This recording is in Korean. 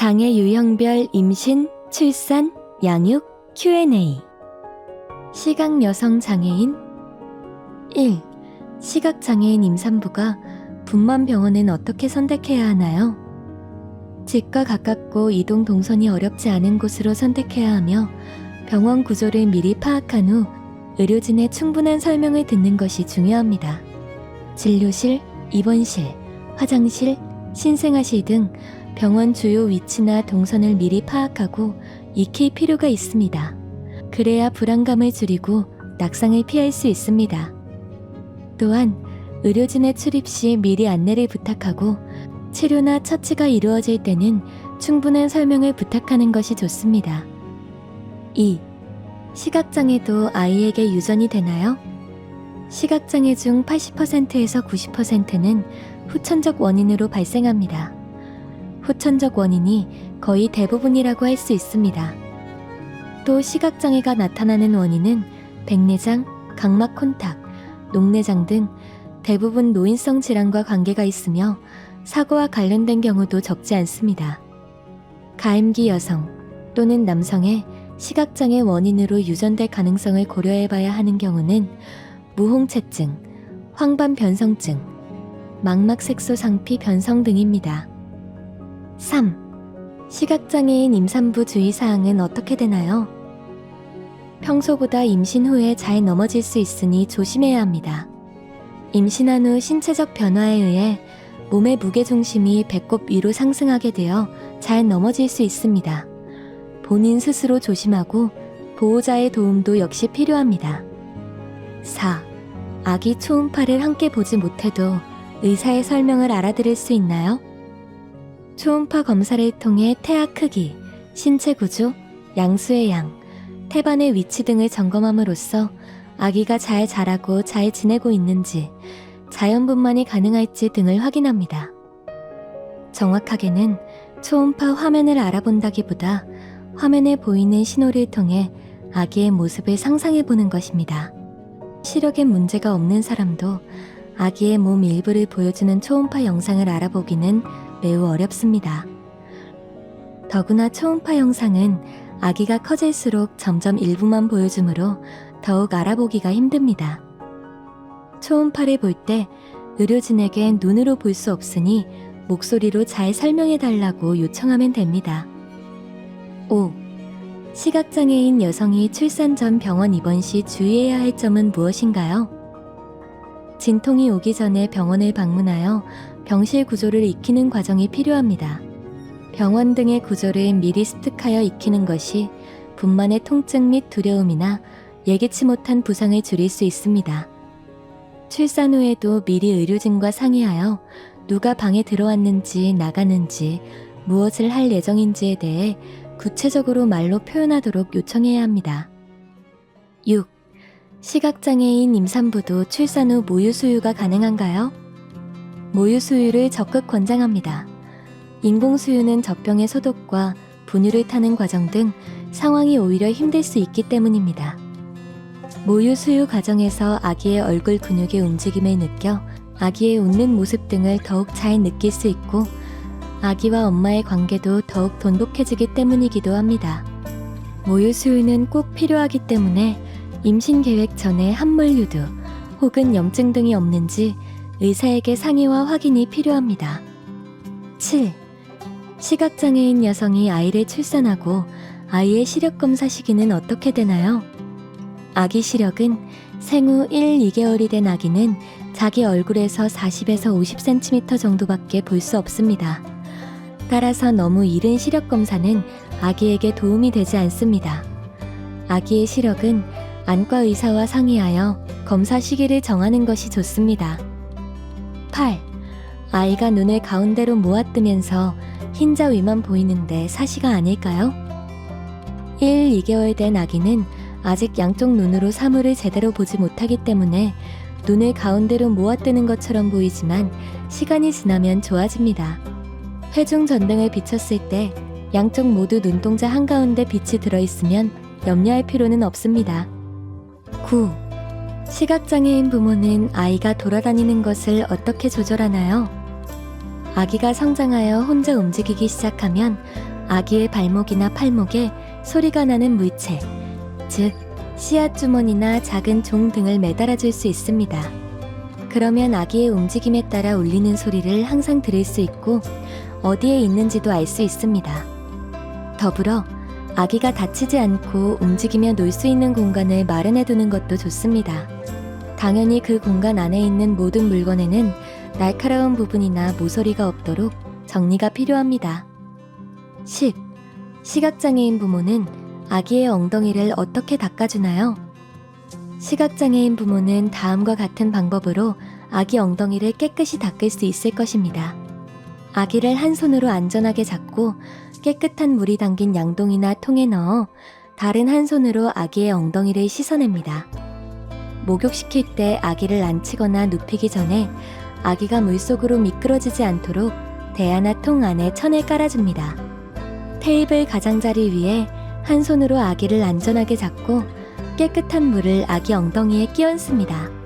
장애 유형별 임신, 출산, 양육, Q&A. 시각 여성 장애인 1. 시각장애인 임산부가 분만 병원은 어떻게 선택해야 하나요? 집과 가깝고 이동 동선이 어렵지 않은 곳으로 선택해야 하며 병원 구조를 미리 파악한 후 의료진의 충분한 설명을 듣는 것이 중요합니다. 진료실, 입원실, 화장실, 신생아실 등 병원 주요 위치나 동선을 미리 파악하고 익힐 필요가 있습니다. 그래야 불안감을 줄이고 낙상을 피할 수 있습니다. 또한 의료진의 출입 시 미리 안내를 부탁하고 치료나 처치가 이루어질 때는 충분한 설명을 부탁하는 것이 좋습니다. 2. 시각장애도 아이에게 유전이 되나요? 시각장애 중 80%에서 90%는 후천적 원인으로 발생합니다. 후천적 원인이 거의 대부분이라고 할 수 있습니다. 또 시각장애가 나타나는 원인은 백내장, 각막 콘탁, 녹내장 등 대부분 노인성 질환과 관계가 있으며 사고와 관련된 경우도 적지 않습니다. 가임기 여성 또는 남성의 시각장애 원인으로 유전될 가능성을 고려해봐야 하는 경우는 무홍채증, 황반변성증, 망막색소상피 변성 등입니다. 3. 시각장애인 임산부 주의사항은 어떻게 되나요? 평소보다 임신 후에 잘 넘어질 수 있으니 조심해야 합니다. 임신한 후 신체적 변화에 의해 몸의 무게중심이 배꼽 위로 상승하게 되어 잘 넘어질 수 있습니다. 본인 스스로 조심하고 보호자의 도움도 역시 필요합니다. 4. 아기 초음파를 함께 보지 못해도 의사의 설명을 알아들을 수 있나요? 초음파 검사를 통해 태아 크기, 신체 구조, 양수의 양, 태반의 위치 등을 점검함으로써 아기가 잘 자라고 잘 지내고 있는지, 자연분만이 가능할지 등을 확인합니다. 정확하게는 초음파 화면을 알아본다기보다 화면에 보이는 신호를 통해 아기의 모습을 상상해보는 것입니다. 시력에 문제가 없는 사람도 아기의 몸 일부를 보여주는 초음파 영상을 알아보기는 매우 어렵습니다. 더구나 초음파 영상은 아기가 커질수록 점점 일부만 보여주므로 더욱 알아보기가 힘듭니다. 초음파를 볼 때 의료진에겐 눈으로 볼 수 없으니 목소리로 잘 설명해달라고 요청하면 됩니다. 5. 시각장애인 여성이 출산 전 병원 입원 시 주의해야 할 점은 무엇인가요? 진통이 오기 전에 병원을 방문하여 병실 구조를 익히는 과정이 필요합니다. 병원 등의 구조를 미리 습득하여 익히는 것이 분만의 통증 및 두려움이나 예기치 못한 부상을 줄일 수 있습니다. 출산 후에도 미리 의료진과 상의하여 누가 방에 들어왔는지 나가는지 무엇을 할 예정인지에 대해 구체적으로 말로 표현하도록 요청해야 합니다. 6. 시각장애인 임산부도 출산 후 모유 수유가 가능한가요? 모유 수유를 적극 권장합니다. 인공수유는 젖병의 소독과 분유를 타는 과정 등 상황이 오히려 힘들 수 있기 때문입니다. 모유 수유 과정에서 아기의 얼굴 근육의 움직임을 느껴 아기의 웃는 모습 등을 더욱 잘 느낄 수 있고 아기와 엄마의 관계도 더욱 돈독해지기 때문이기도 합니다. 모유 수유는 꼭 필요하기 때문에 임신 계획 전에 함몰 유두 혹은 염증 등이 없는지 의사에게 상의와 확인이 필요합니다. 7. 시각장애인 여성이 아이를 출산하고 아이의 시력 검사 시기는 어떻게 되나요? 아기 시력은 생후 1, 2개월이 된 아기는 자기 얼굴에서 40에서 50cm 정도밖에 볼 수 없습니다. 따라서 너무 이른 시력 검사는 아기에게 도움이 되지 않습니다. 아기의 시력은 안과 의사와 상의하여 검사 시기를 정하는 것이 좋습니다. 8. 아이가 눈을 가운데로 모아뜨면서 흰자 위만 보이는데 사시가 아닐까요? 1, 2개월 된 아기는 아직 양쪽 눈으로 사물을 제대로 보지 못하기 때문에 눈을 가운데로 모아뜨는 것처럼 보이지만 시간이 지나면 좋아집니다. 회중 전등을 비췄을 때 양쪽 모두 눈동자 한가운데 빛이 들어있으면 염려할 필요는 없습니다. 9. 시각장애인 부모는 아이가 돌아다니는 것을 어떻게 조절하나요? 아기가 성장하여 혼자 움직이기 시작하면 아기의 발목이나 팔목에 소리가 나는 물체, 즉 씨앗 주머니나 작은 종 등을 매달아 줄 수 있습니다. 그러면 아기의 움직임에 따라 울리는 소리를 항상 들을 수 있고 어디에 있는지도 알 수 있습니다. 더불어 아기가 다치지 않고 움직이며 놀 수 있는 공간을 마련해 두는 것도 좋습니다. 당연히 그 공간 안에 있는 모든 물건에는 날카로운 부분이나 모서리가 없도록 정리가 필요합니다. 10. 시각장애인 부모는 아기의 엉덩이를 어떻게 닦아주나요? 시각장애인 부모는 다음과 같은 방법으로 아기 엉덩이를 깨끗이 닦을 수 있을 것입니다. 아기를 한 손으로 안전하게 잡고 깨끗한 물이 담긴 양동이나 통에 넣어 다른 한 손으로 아기의 엉덩이를 씻어냅니다. 목욕시킬 때 아기를 앉히거나 눕히기 전에 아기가 물속으로 미끄러지지 않도록 대야나 통 안에 천을 깔아줍니다. 테이블 가장자리 위에 한 손으로 아기를 안전하게 잡고 깨끗한 물을 아기 엉덩이에 끼얹습니다.